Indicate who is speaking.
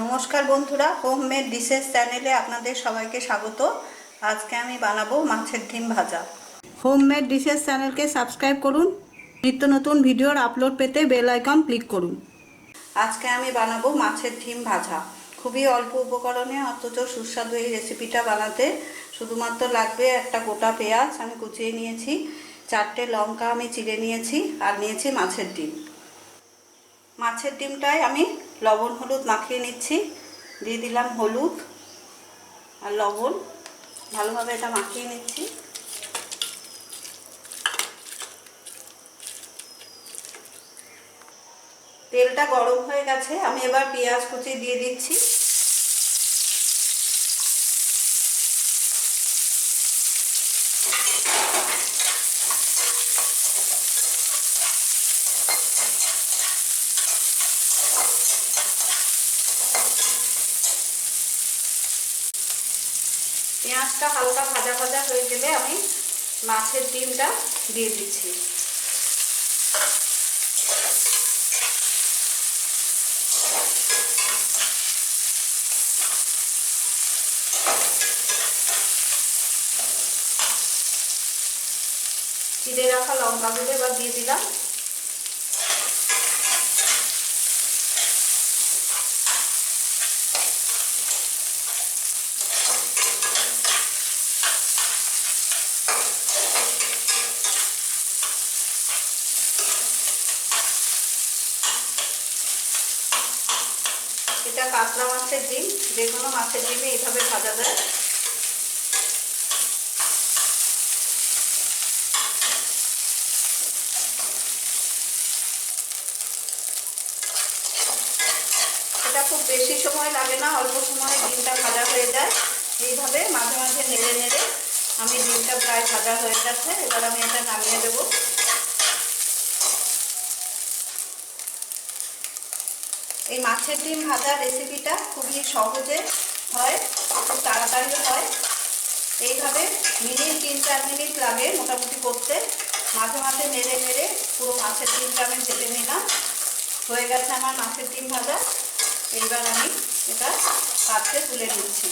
Speaker 1: নমস্কার বন্ধুরা, homemade dishes চ্যানেলে আপনাদের সবাইকে স্বাগত। আজকে আমি বানাবো মাছের ডিম ভাজা। হোমমেড ডিশেস চ্যানেলকে সাবস্ক্রাইব করুন, নিত্য নতুন ভিডিওর আপলোড পেতে বেল আইকন ক্লিক করুন। আজকে আমি বানাবো মাছের ডিম ভাজা। খুবই অল্প উপকরণে অথচ সুস্বাদু এই রেসিপিটা বানাতে শুধুমাত্র লাগবে একটা গোটা পেঁয়াজ আমি কুচিয়ে নিয়েছি, 4টে লঙ্কা আমি চিড়ে নিয়েছি, আর নিয়েছি মাছের ডিম। মাছের ডিমটায় আমি লবণ হলুদ মাখিয়ে নিচ্ছি। দিয়ে দিলাম হলুদ আর লবণ, ভালোভাবে এটা মাখিয়ে নিচ্ছি। তেলটা গরম হয়ে গেছে, আমি এবার পেঁয়াজ কুচি দিয়ে দিচ্ছি। পেঁয়াজটা হালকা ভাজা ভাজা হয়ে গেলে আমি মাছের ডিমটা দিয়ে দিচ্ছি। চিড়ে রাখা লঙ্কাগুলো এবার দিয়ে দিলাম। এটা কাতলা মাছের ডিম, যে কোনো মাছের ডিমে এইভাবে ভাজা যায়। এটা খুব বেশি সময় লাগে না, অল্প সময়ে ডিমটা ভাজা হয়ে যায়। এইভাবে মাঝে মাঝে নেড়ে নেড়ে আমি ডিমটা প্রায় ভাজা হয়ে গেছে, এবার আমি এটা নামিয়ে দেবো। এই মাছের ডিম ভাজা রেসিপিটা খুবই সহজে হয়, খুব তাড়াতাড়িও হয়। এইভাবে মিনিট 3-4 মিনিট লাগে মোটামুটি করতে। মাঝে মাঝে নেড়ে নেড়ে পুরো মাছের ডিমটা আমি ভেজে নিলাম। হয়ে গেছে আমার মাছের ডিম ভাজা। এইবার আমি এটা পাত্রে তুলে নিচ্ছি।